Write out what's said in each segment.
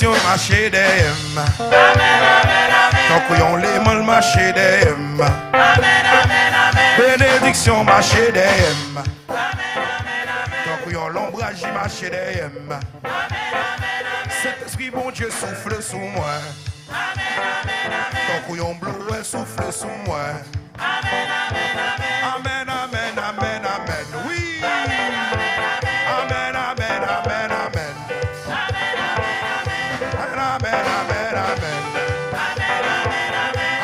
Bénédiction marché des tant qu'on les mal marché des bénédiction marché des tant qu'on l'ombrage marché des cet esprit bon Dieu souffle sous moi tant qu'on bleu souffle sous moi amen amen amen amen oui amen amen amen amen amen amen amen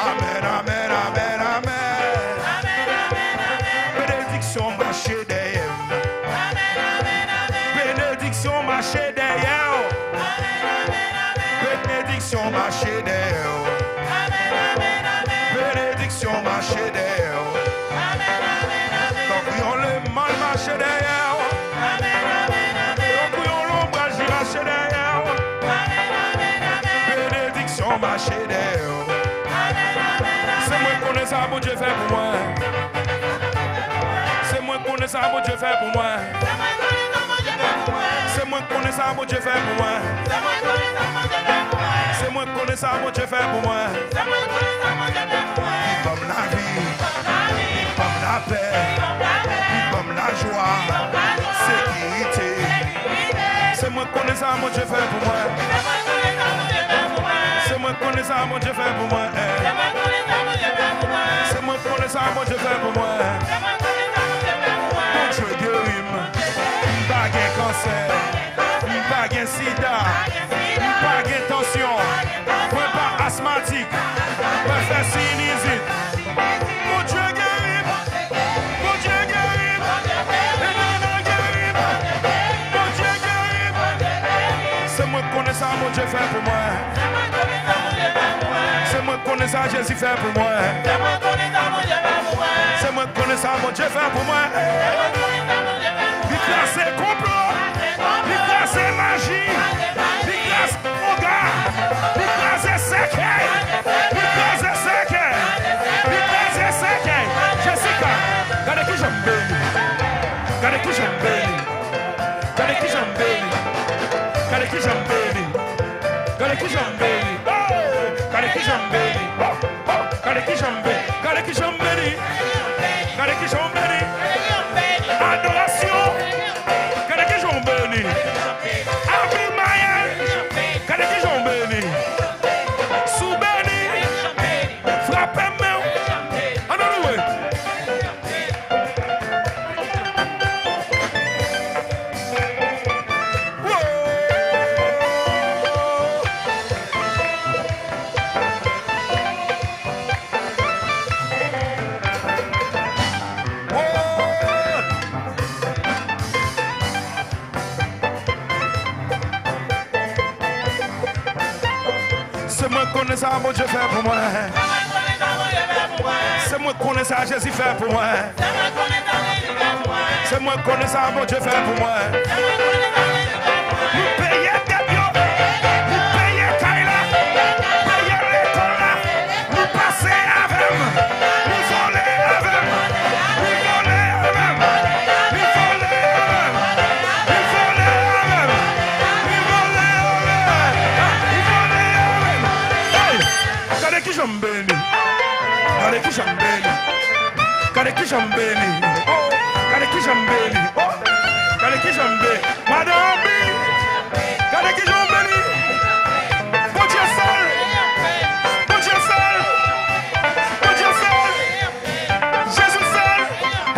amen amen amen amen bénédiction marché derrière bénédiction marché derrière bénédiction marché derrière bénédiction marché derrière donc on le mal marché derrière donc on l'ombrage marché derrière bénédiction marché derrière c'est moi qui connais ça bon Dieu fait pour moi c'est moi qui connais ça bon Dieu fait pour moi c'est moi qui connais ça bon Dieu fait pour moi c'est moi qui connais ça bon Dieu fait pour moi il donne la vie il donne la paix il donne la joie sécurité c'est moi qui connais ça mon Dieu fait pour moi c'est moi qui connais ça mon Dieu fait pour moi c'est moi qui connais ça mon Dieu fait pour moi mon Dieu guérit pas de cancer pas de sida pas de tension pas asthmatique pas de sinusite mon Dieu guérit mon Dieu guérit mon Dieu guérit c'est moi qui connais ça mon Dieu fait pour moi c'est moi qui connais ça Jésus fait pour moi c'est moi qui connais ça mon Dieu fait pour moi il classe complot il classe magie il classe regard il classe séquelle il classe séquelle il classe séquelle Jessica regardez qui j'aime bien regardez qui j'aime bien regardez qui j'aime bien regardez qui j'aime bien regardez qui j'aime bien regardez qui j'aime bien regardez qui j'aime bien regardez qui j'aime bien regardez qui j'aime bien adoration regardez qui j'aime bien Abimaël regardez qui j'aime bien sous béni frappez main another way c'est moi qui connais ça, mon Dieu fait pour moi. C'est moi qui connais ça, Jésus fait pour moi. C'est moi qui connais ça, mon Dieu fait pour moi. Nous payons Gabio, nous payons Kaila, nous payons l'école là, nous passons avec, nous volons avec, nous volons avec, nous volons avec, nous volons avec, nous volons avec. Regardez qui j'aime béni, regardez qui j'aime béni, regardez qui j'aime béni, regardez qui j'aime béni, regardez qui j'aime béni, Madame B, regardez qui j'aime béni, bon Dieu seul, bon Dieu seul, bon Dieu seul, Jésus seul,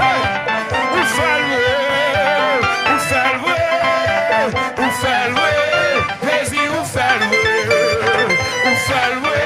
hey, vous faites louer, vous faites louer, vous faites louer, Jésus vous faites louer, vous faites louer.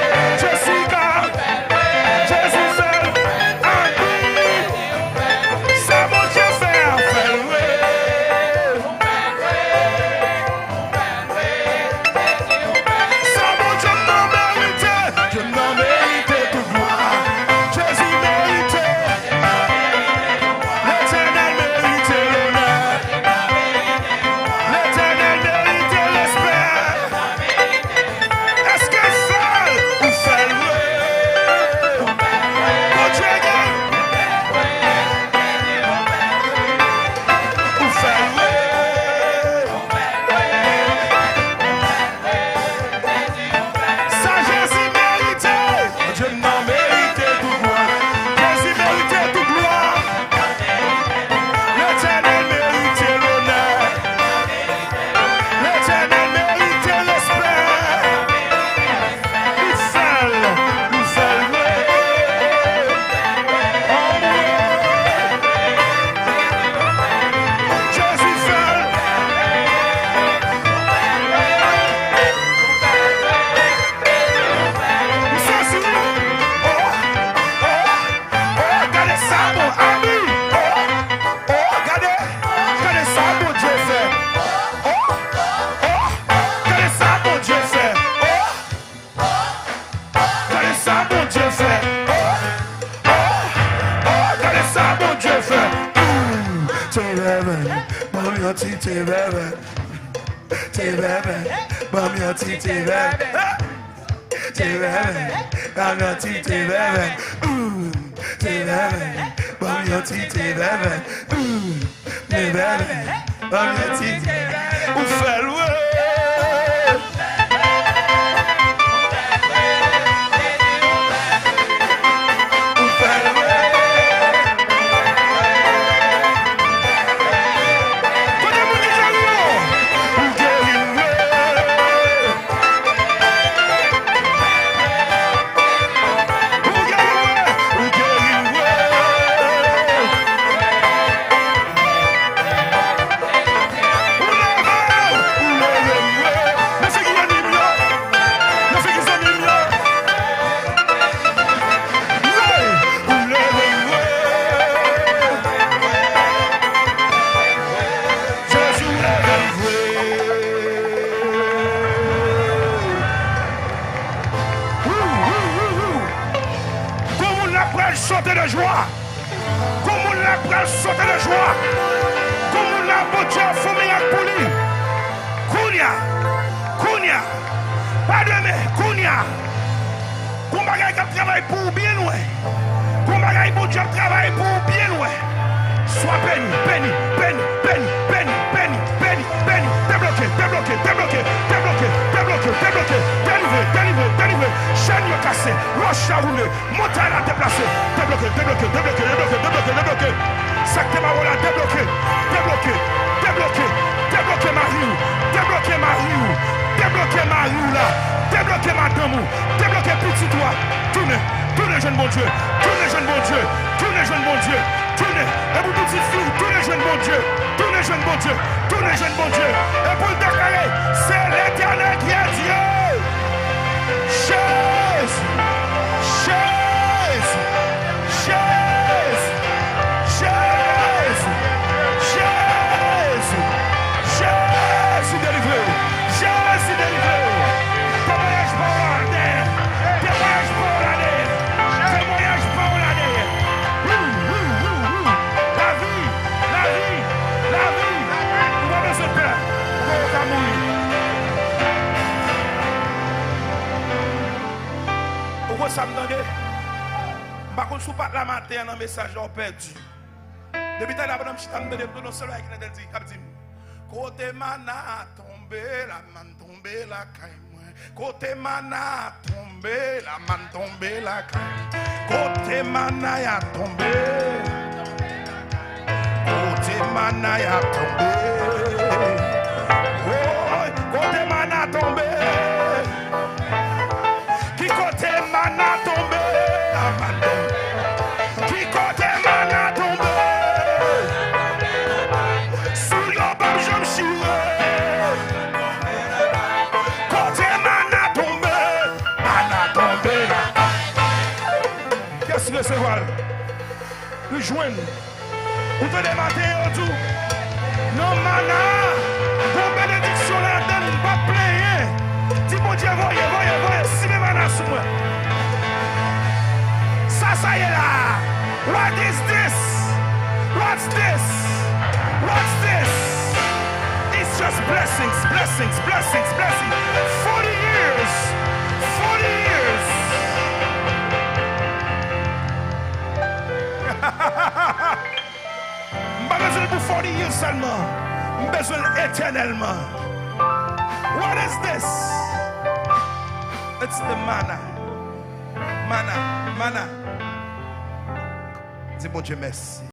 ti te bébé. Te bébé. Mami a ti te bébé. Te bébé. Mami a ti te bébé. Te bébé. Mami a ti te bébé. Te bébé. Mami a ti te bébé. Ou fait louer. Sauter de joie. Comme on l'a pris sauter de joie. Comme on l'a botté à fumée à coulis. Kounia. Pas de mais, Kounia. Comme bagaille qui travaille pour bien loin. Comme bagaille bon Dieu travaille pour bien loin. Sois béni. Délivré. Chaîne cassée, roche à rouler, montagne à déplacer. Débloqué. Secteur Marola, débloqué. Débloqué Mariou là. Débloqué madame, débloqué petit toi. Tournez jeunes bon Dieu. Tournez. Et vous petites filles, tous les jeunes bon Dieu. Et pour le déclarer, c'est l'Éternel qui est Dieu. Chaise délivré. Témoignage pour l'année. La vie. On va se faire. On va mourir. Pourquoi ça me donne? Par contre, si vous ne la matin, un message perdu. Depuis que je suis allé dans le seul qui n'a dit, côté mana tombé, la man tombé, la caille. Côté mana tombé, la man tombé, la caille. Côté mana ya tombé. Côté mana ya tombé. Côté mana tombé. Qui côté mana tombé, la man tombé. Qui côté mana tombé. Sous le bas, je me suis. Qu'est-ce que c'est voilà? Le joindre. Vous te dématez en tout. Non, mana. Bon bénédiction là, donne pas plein. Dis mon Dieu, voyez. Si les manas sous moi. Ça y est là. What is this? What's this? It's just blessings. 40 years. Pas besoin pour 40 years seulement. Besoin éternellement. What is this? It's the manna. Dis bon Dieu merci.